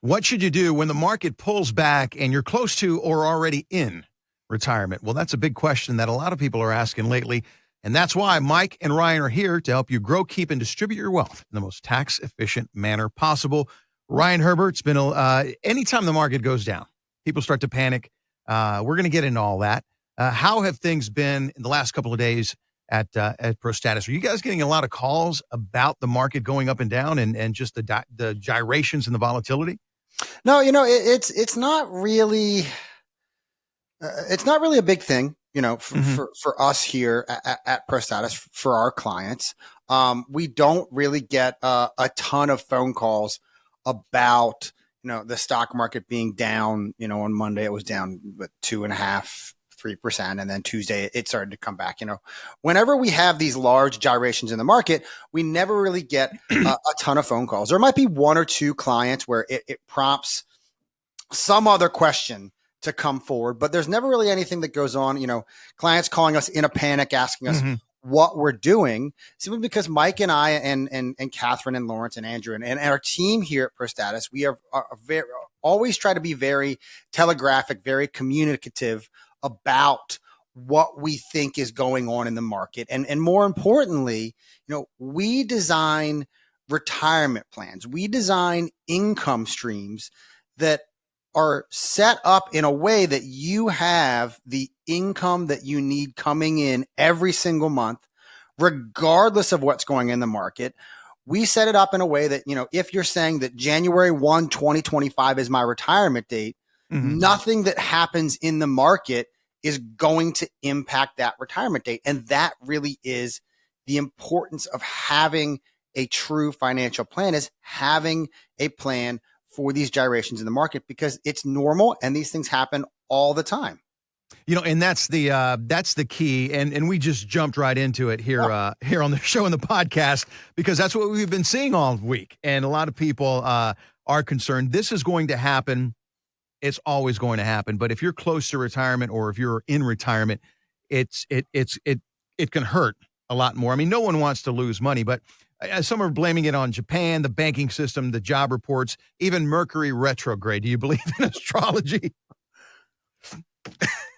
What should you do when the market pulls back and you're close to or already in retirement? Well, that's a big question that a lot of people are asking lately. And that's why Mike and Ryan are here to help you grow, keep, and distribute your wealth in the most tax efficient manner possible. Ryan Herbert's been, anytime the market goes down, people start to panic. We're going to get into all that. How have things been in the last couple of days at ProStatus? Are you guys getting a lot of calls about the market going up and down and just the gyrations and the volatility? No, it's not really a big thing, for us here at ProStatus, for our clients. We don't really get a ton of phone calls about, the stock market being down. On Monday it was down 2.5%, 3%. And then Tuesday it started to come back. Whenever we have these large gyrations in the market, we never really get a ton of phone calls. There might be one or two clients where it prompts some other question to come forward, but there's never really anything that goes on. Clients calling us in a panic, asking us what we're doing, simply because Mike and I and Catherine and Lawrence and Andrew and our team here at ProStatus, we are always try to be very telegraphic, very communicative about what we think is going on in the market. And more importantly, we design retirement plans. We design income streams that are set up in a way that you have the income that you need coming in every single month, regardless of what's going in the market. We set it up in a way that, if you're saying that January 1, 2025 is my retirement date, nothing that happens in the market is going to impact that retirement date. And that really is the importance of having a true financial plan, is having a plan for these gyrations in the market, because it's normal and these things happen all the time. And that's the key. And we just jumped right into it here on the show and the podcast, because that's what we've been seeing all week. And a lot of people are concerned. This is going to happen. It's always going to happen. But if you're close to retirement, or if you're in retirement, it can hurt a lot more. I mean, no one wants to lose money, but some are blaming it on Japan, the banking system, the job reports, even Mercury retrograde. Do you believe in astrology?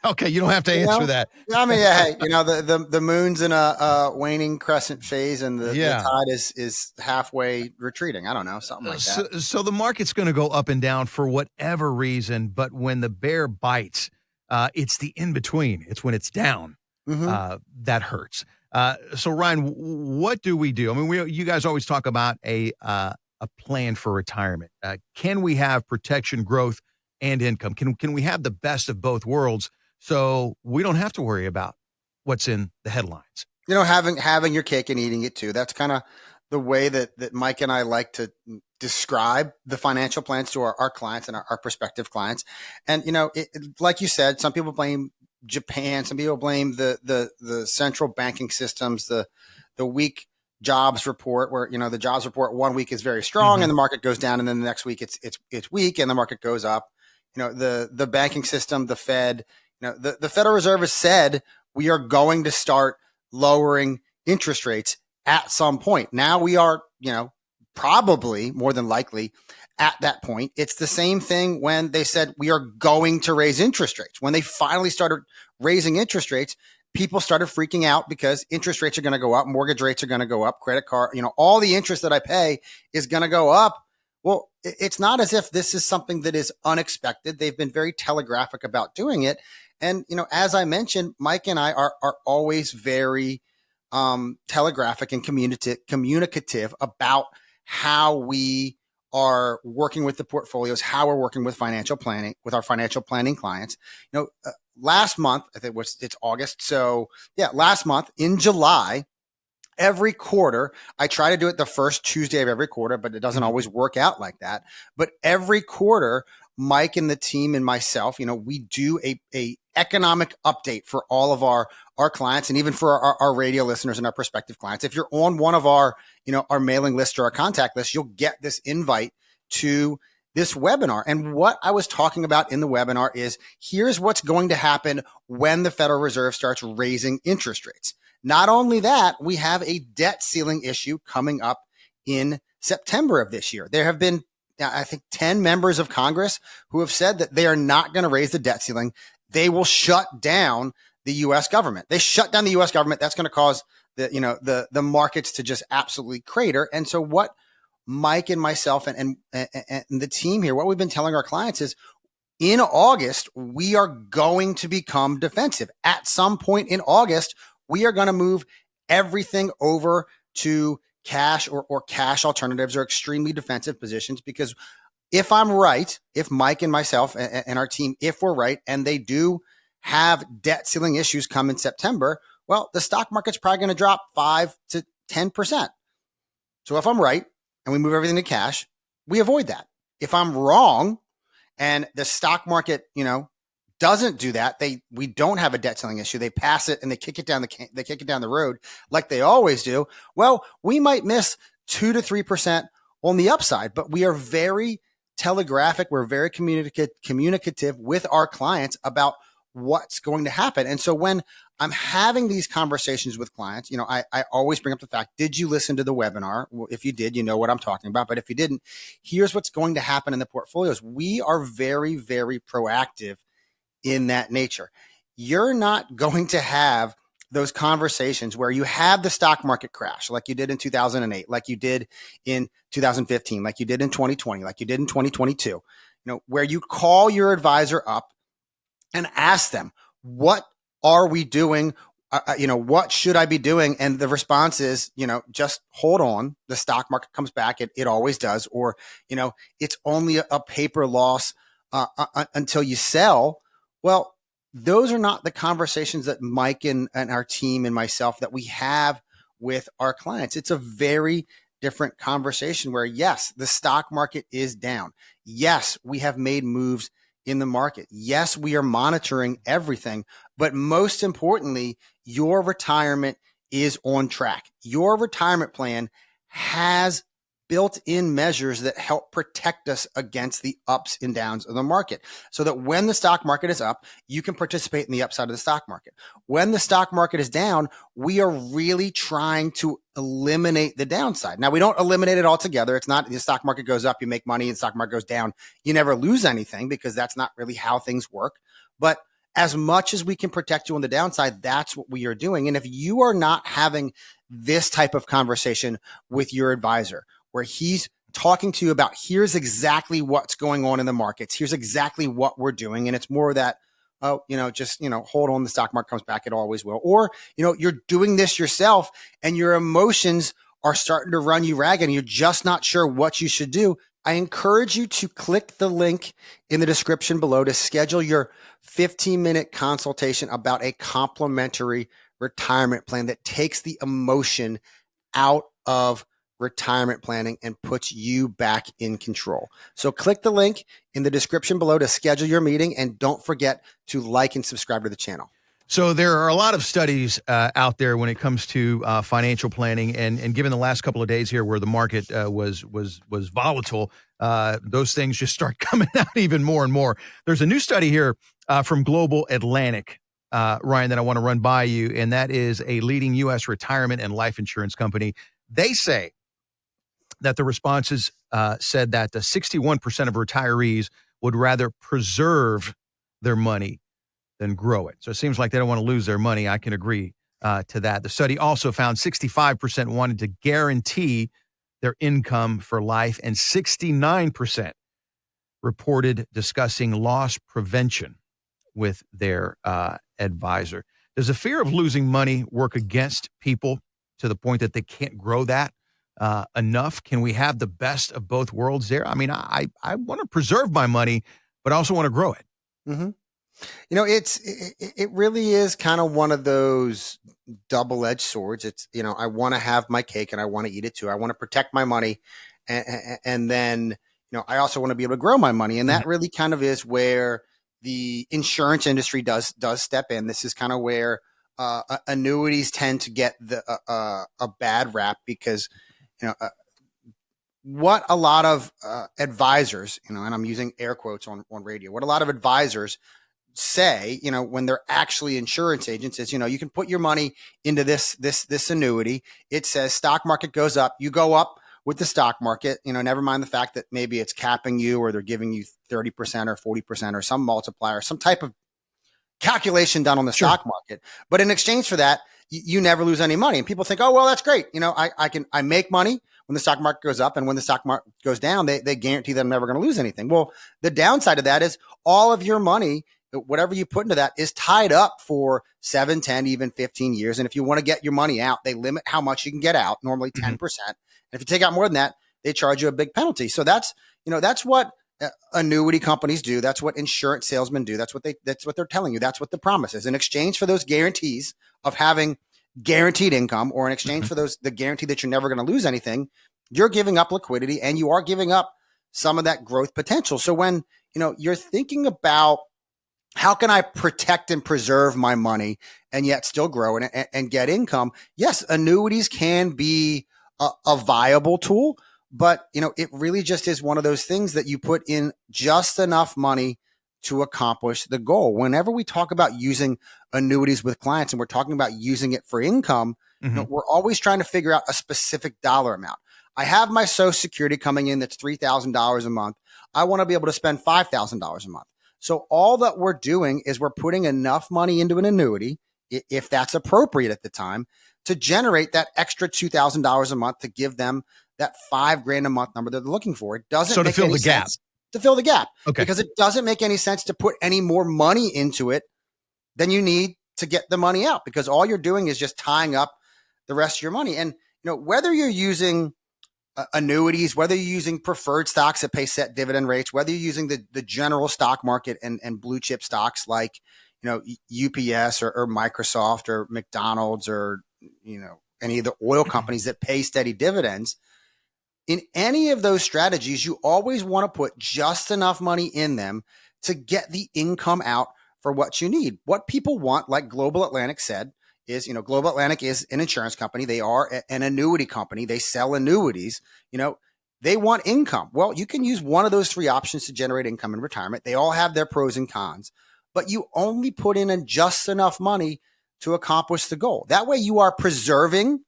Okay, you don't have to answer that. I mean, hey, the moon's in a waning crescent phase, and the tide is halfway retreating. I don't know, something like that. So the market's going to go up and down for whatever reason, but when the bear bites, it's the in between. It's when it's down that hurts. So Ryan, what do we do? I mean, you guys always talk about a plan for retirement. Can we have protection, growth, and income? Can we have the best of both worlds, so we don't have to worry about what's in the headlines? Having your cake and eating it too. That's kind of the way that Mike and I like to describe the financial plans to our clients and our prospective clients. And, like you said, some people blame Japan. Some people blame the central banking systems, the weak jobs report, where, the jobs report one week is very strong and the market goes down, and then the next week it's weak and the market goes up. The banking system, the Fed, the Federal Reserve has said we are going to start lowering interest rates at some point. Now we are, probably more than likely at that point. It's the same thing when they said we are going to raise interest rates. When they finally started raising interest rates, people started freaking out because interest rates are going to go up, mortgage rates are going to go up, credit card, all the interest that I pay is going to go up. Well, it's not as if this is something that is unexpected. They've been very telegraphic about doing it. And, as I mentioned, Mike and I are always very telegraphic and communicative about how we are working with the portfolios, how we're working with financial planning, with our financial planning clients. Last month, I think it's August. So last month in July, every quarter, I try to do it the first Tuesday of every quarter, but it doesn't always work out like that. But every quarter, Mike and the team and myself, we do a economic update for all of our clients, and even for our radio listeners and our prospective clients. If you're on one of our mailing list or our contact list, you'll get this invite to this webinar. And what I was talking about in the webinar is, here's what's going to happen when the Federal Reserve starts raising interest rates. Not only that, we have a debt ceiling issue coming up in September of this year. There have been I think 10 members of Congress who have said that they are not going to raise the debt ceiling. They will shut down the U.S. government. They shut down the U.S. government. That's going to cause the markets to just absolutely crater. And so what Mike and myself and the team here, what we've been telling our clients is, in August, we are going to become defensive. At some point in August, we are going to move everything over to cash or cash alternatives or extremely defensive positions. Because if I'm right, if Mike and myself and our team, if we're right, and they do have debt ceiling issues come in September, well, the stock market's probably going to drop 5 to 10%. So if I'm right and we move everything to cash, we avoid that. If I'm wrong, and the stock market, doesn't do that, we don't have a debt ceiling issue. They pass it and they kick it down the road like they always do. Well, we might miss 2 to 3% on the upside, but we are very telegraphic. We're very communicative with our clients about what's going to happen. And so when I'm having these conversations with clients, I always bring up the fact, did you listen to the webinar? Well, if you did, you know what I'm talking about. But if you didn't, here's what's going to happen in the portfolios. We are very, very proactive in that nature. You're not going to have those conversations where you have the stock market crash like you did in 2008, like you did in 2015, like you did in 2020, like you did in 2022, where you call your advisor up and ask them, what are we doing? What should I be doing? And the response is, just hold on. The stock market comes back. It always does. Or, it's only a paper loss until you sell. Well, those are not the conversations that Mike and our team and myself that we have with our clients. It's a very different conversation where, yes, the stock market is down. Yes, we have made moves in the market. Yes, we are monitoring everything, but most importantly, your retirement is on track. Your retirement plan has built-in measures that help protect us against the ups and downs of the market, so that when the stock market is up, you can participate in the upside of the stock market. When the stock market is down, we are really trying to eliminate the downside. Now, we don't eliminate it altogether. It's not the stock market goes up, you make money, and the stock market goes down, you never lose anything, because that's not really how things work. But as much as we can protect you on the downside, that's what we are doing. And if you are not having this type of conversation with your advisor, where he's talking to you about, here's exactly what's going on in the markets, here's exactly what we're doing, and it's more of that, hold on, the stock market comes back, it always will. Or, you're doing this yourself and your emotions are starting to run you ragged and you're just not sure what you should do. I encourage you to click the link in the description below to schedule your 15-minute consultation about a complimentary retirement plan that takes the emotion out of retirement planning and puts you back in control. So click the link in the description below to schedule your meeting, and don't forget to like and subscribe to the channel. So there are a lot of studies out there when it comes to financial planning, and given the last couple of days here where the market was volatile, those things just start coming out even more and more. There's a new study here from Global Atlantic, Ryan, that I want to run by you, and that is a leading U.S. retirement and life insurance company. They say that the responses said that the 61% of retirees would rather preserve their money than grow it. So it seems like they don't want to lose their money. I can agree to that. The study also found 65% wanted to guarantee their income for life, and 69% reported discussing loss prevention with their advisor. Does the fear of losing money work against people to the point that they can't grow that enough? Can we have the best of both worlds there? I mean, I want to preserve my money, but I also want to grow it. Mm-hmm. It really is kind of one of those double-edged swords. It's, I want to have my cake and I want to eat it too. I want to protect my money. And then, I also want to be able to grow my money. And that really kind of is where the insurance industry does step in. This is kind of where annuities tend to get a bad rap, because, what a lot of advisors, and I'm using air quotes on radio, what a lot of advisors say, when they're actually insurance agents, is, you can put your money into this annuity. It says stock market goes up, you go up with the stock market, never mind the fact that maybe it's capping you or they're giving you 30% or 40% or some multiplier, some type of calculation done on the stock market. But in exchange for that, you never lose any money. And people think, oh, well, that's great. I make money when the stock market goes up, and when the stock market goes down, they guarantee that I'm never going to lose anything. Well, the downside of that is all of your money, whatever you put into that, is tied up for 7, 10, even 15 years. And if you want to get your money out, they limit how much you can get out, normally 10%. And if you take out more than that, they charge you a big penalty. So that's what annuity companies do. That's what insurance salesmen do. That's what they're telling you. That's what the promise is. In exchange for those guarantees of having guaranteed income, or in exchange for the guarantee that you're never going to lose anything, you're giving up liquidity and you are giving up some of that growth potential. So when, you're thinking about how can I protect and preserve my money and yet still grow and get income? Yes, annuities can be a viable tool. But, it really just is one of those things that you put in just enough money to accomplish the goal. Whenever we talk about using annuities with clients and we're talking about using it for income, we're always trying to figure out a specific dollar amount. I have my Social Security coming in that's $3,000 a month. I want to be able to spend $5,000 a month. So all that we're doing is we're putting enough money into an annuity, if that's appropriate at the time, to generate that extra $2,000 a month to give them that $5,000 a month number that they're looking for. It doesn't make any sense to fill the gap, because it doesn't make any sense to put any more money into it than you need to get the money out, because all you're doing is just tying up the rest of your money. And whether you're using annuities, whether you're using preferred stocks that pay set dividend rates, whether you're using the general stock market and blue chip stocks like UPS or Microsoft or McDonald's or any of the oil companies that pay steady dividends, in any of those strategies, you always want to put just enough money in them to get the income out for what you need. What people want, like Global Atlantic said, is, Global Atlantic is an insurance company. They are an annuity company. They sell annuities. They want income. Well, you can use one of those 3 options to generate income in retirement. They all have their pros and cons, but you only put in just enough money to accomplish the goal. That way you are preserving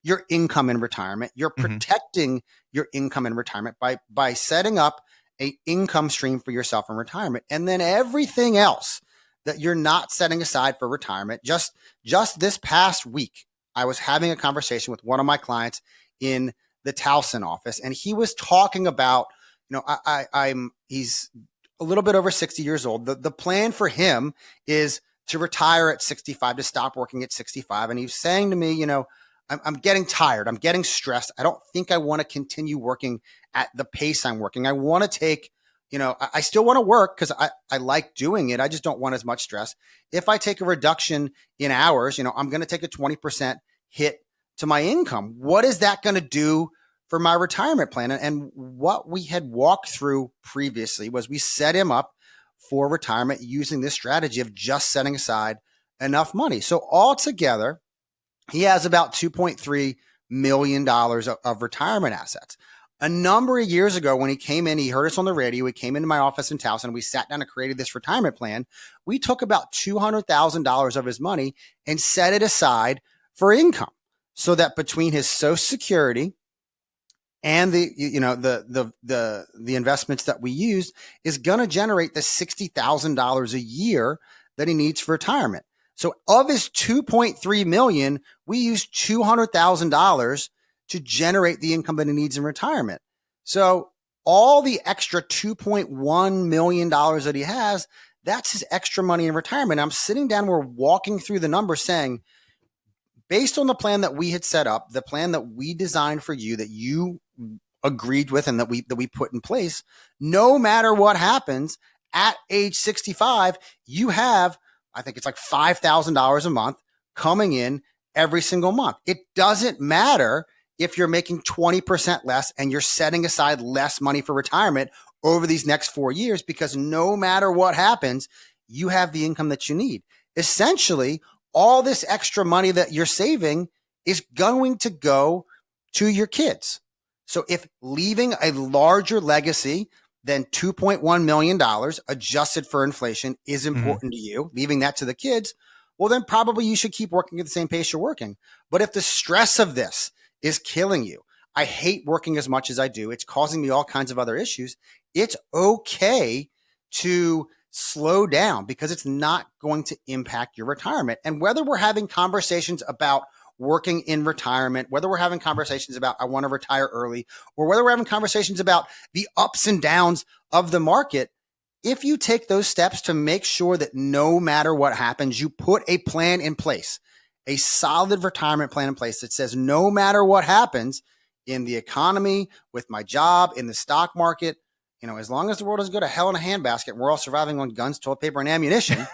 your income in retirement. You're protecting your income in retirement by setting up a income stream for yourself in retirement. And then everything else that you're not setting aside for retirement. Just this past week, I was having a conversation with one of my clients in the Towson office, and he was talking about, he's a little bit over 60 years old. The plan for him is to retire at 65, to stop working at 65. And he was saying to me, I'm getting tired. I'm getting stressed. I don't think I want to continue working at the pace I'm working. I want to take, I still want to work because I like doing it. I just don't want as much stress. If I take a reduction in hours, I'm going to take a 20% hit to my income. What is that going to do for my retirement plan? And what we had walked through previously was we set him up for retirement using this strategy of just setting aside enough money. So altogether, he has about $2.3 million of retirement assets. A number of years ago, when he came in, he heard us on the radio. He came into my office in Towson. We sat down and created this retirement plan. We took about $200,000 of his money and set it aside for income, so that between his Social Security and the investments that we used is going to generate the $60,000 a year that he needs for retirement. So of his $2.3 million, we used $200,000 to generate the income that he needs in retirement. So all the extra $2.1 million that he has, that's his extra money in retirement. I'm sitting down, we're walking through the numbers saying, based on the plan that we had set up, the plan that we designed for you, that you agreed with and that we put in place, no matter what happens at age 65, you have, I think it's like $5,000 a month coming in every single month. It doesn't matter if you're making 20% less and you're setting aside less money for retirement over these next 4 years, because no matter what happens, you have the income that you need. Essentially, all this extra money that you're saving is going to go to your kids. So if leaving a larger legacy than $2.1 million adjusted for inflation is important to you, leaving that to the kids, well, then probably you should keep working at the same pace you're working. But if the stress of this is killing you, I hate working as much as I do. It's causing me all kinds of other issues. It's okay to slow down because it's not going to impact your retirement. And whether we're having conversations about working in retirement, whether we're having conversations about I want to retire early, or whether we're having conversations about the ups and downs of the market, if you take those steps to make sure that no matter what happens, you put a plan in place, a solid retirement plan in place that says no matter what happens in the economy, with my job, in the stock market, as long as the world doesn't go to hell in a handbasket, we're all surviving on guns, toilet paper, and ammunition.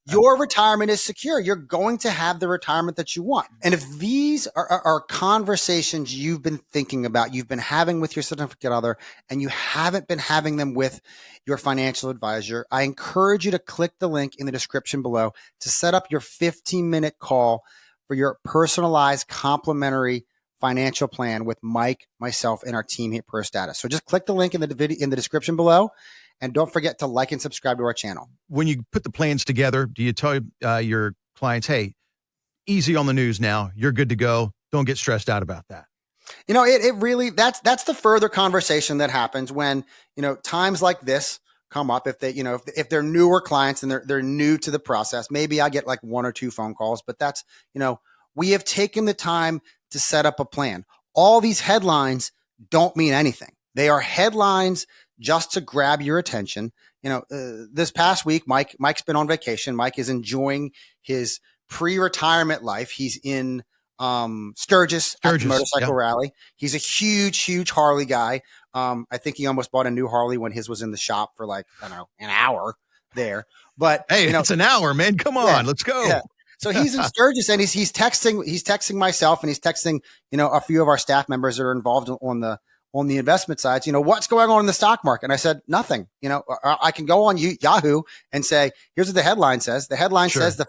Your retirement is secure. You're going to have the retirement that you want. And if these are conversations you've been thinking about, you've been having with your significant other, and you haven't been having them with your financial advisor, I encourage you to click the link in the description below to set up your 15-minute call for your personalized complimentary financial plan with Mike, myself, and our team here at Pro Status. So just click the link in the description below. And don't forget to like and subscribe to our channel. When you put the plans together, do you tell your clients, hey, easy on the news now, you're good to go, don't get stressed out about that? It really, that's the further conversation that happens when, times like this come up. If they, if they're newer clients and they're new to the process, maybe I get like 1 or 2 phone calls, but that's, we have taken the time to set up a plan. All these headlines don't mean anything. They are headlines just to grab your attention. This past week, Mike's been on vacation. Mike is enjoying his pre-retirement life. He's in Sturgis at the motorcycle rally. He's a huge Harley guy. I think he almost bought a new Harley when his was in the shop for like, I don't know, an hour there. But hey, it's an hour, man. Come on, let's go. Yeah. So he's in Sturgis and he's texting myself, and he's texting, a few of our staff members that are involved on the investment side, what's going on in the stock market? And I said, nothing. I can go on Yahoo and say, here's what the headline says. The headline says the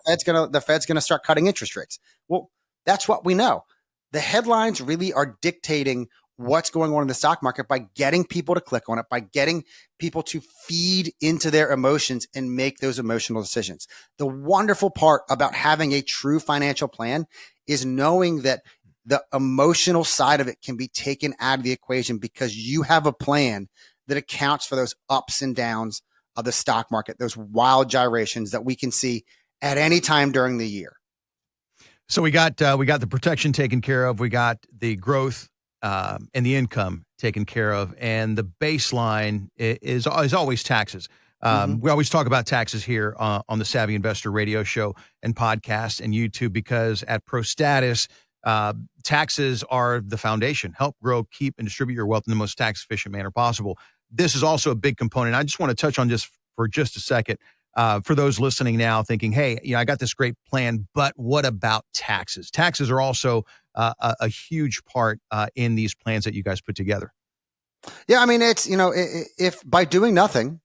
Fed's gonna start cutting interest rates. Well, that's what we know. The headlines really are dictating what's going on in the stock market by getting people to click on it, by getting people to feed into their emotions and make those emotional decisions. The wonderful part about having a true financial plan is knowing that the emotional side of it can be taken out of the equation because you have a plan that accounts for those ups and downs of the stock market, those wild gyrations that we can see at any time during the year. So we got the protection taken care of. We got the growth and the income taken care of. And the baseline is always taxes. We always talk about taxes here on the Savvy Investor radio show and podcast and YouTube, because at Pro Status, taxes are the foundation. Help grow, keep, and distribute your wealth in the most tax-efficient manner possible. This is also a big component. I just want to touch on this for just a second. For those listening now thinking, hey, I got this great plan, but what about taxes? Taxes are also a huge part in these plans that you guys put together. Yeah, I mean, it's, if by doing nothing,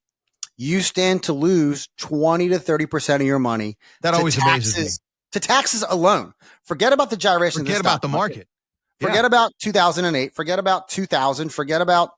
you stand to lose 20 to 30% of your money. That always amazes me. To taxes alone. Forget about the gyrations. Forget about the market. Forget about 2008. Forget about 2000. Forget about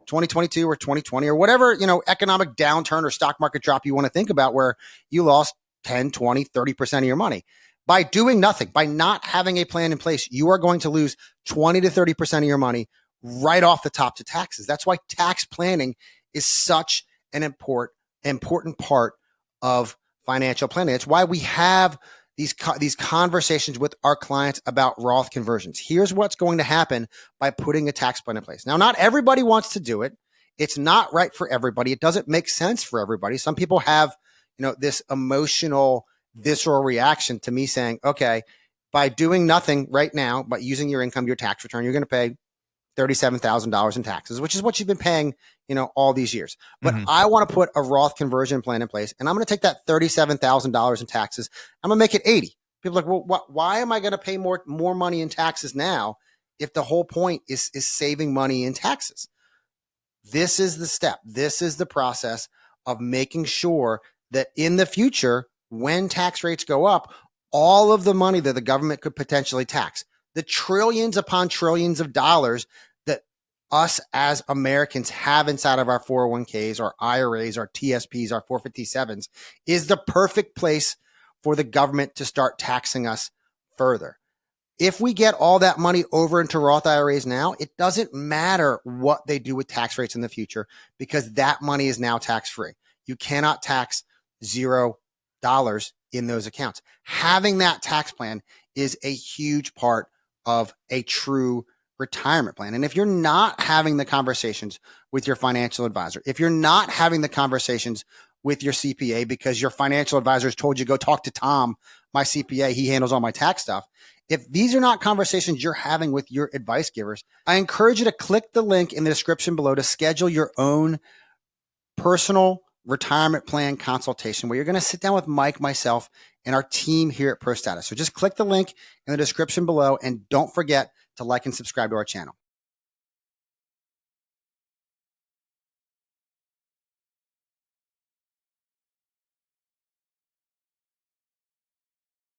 2022 or 2020 or whatever, economic downturn or stock market drop you want to think about where you lost 10, 20, 30% of your money. By doing nothing, by not having a plan in place, you are going to lose 20 to 30% of your money right off the top to taxes. That's why tax planning is such an important part of financial planning. It's why we have these conversations with our clients about Roth conversions. Here's what's going to happen by putting a tax plan in place. Now, not everybody wants to do it. It's not right for everybody. It doesn't make sense for everybody. Some people have, this emotional, visceral reaction to me saying, okay, by doing nothing right now, by using your income, your tax return, you're going to pay $37,000 in taxes, which is what you've been paying, all these years. But I want to put a Roth conversion plan in place, and I'm going to take that $37,000 in taxes. I'm going to make it 80. People are like, well, why am I going to pay more money in taxes now if the whole point is saving money in taxes? This is the step. This is the process of making sure that in the future, when tax rates go up, all of the money that the government could potentially tax, the trillions upon trillions of dollars that us as Americans have inside of our 401ks, our IRAs, our TSPs, our 457s, is the perfect place for the government to start taxing us further. If we get all that money over into Roth IRAs now, it doesn't matter what they do with tax rates in the future because that money is now tax-free. You cannot tax $0 in those accounts. Having that tax plan is a huge part of a true retirement plan. And if you're not having the conversations with your financial advisor, if you're not having the conversations with your CPA because your financial advisor has told you, go talk to Tom, my CPA, he handles all my tax stuff. If these are not conversations you're having with your advice givers, I encourage you to click the link in the description below to schedule your own personal retirement plan consultation where you're going to sit down with Mike, myself, and our team here at ProStatus. So just click the link in the description below and don't forget to like and subscribe to our channel.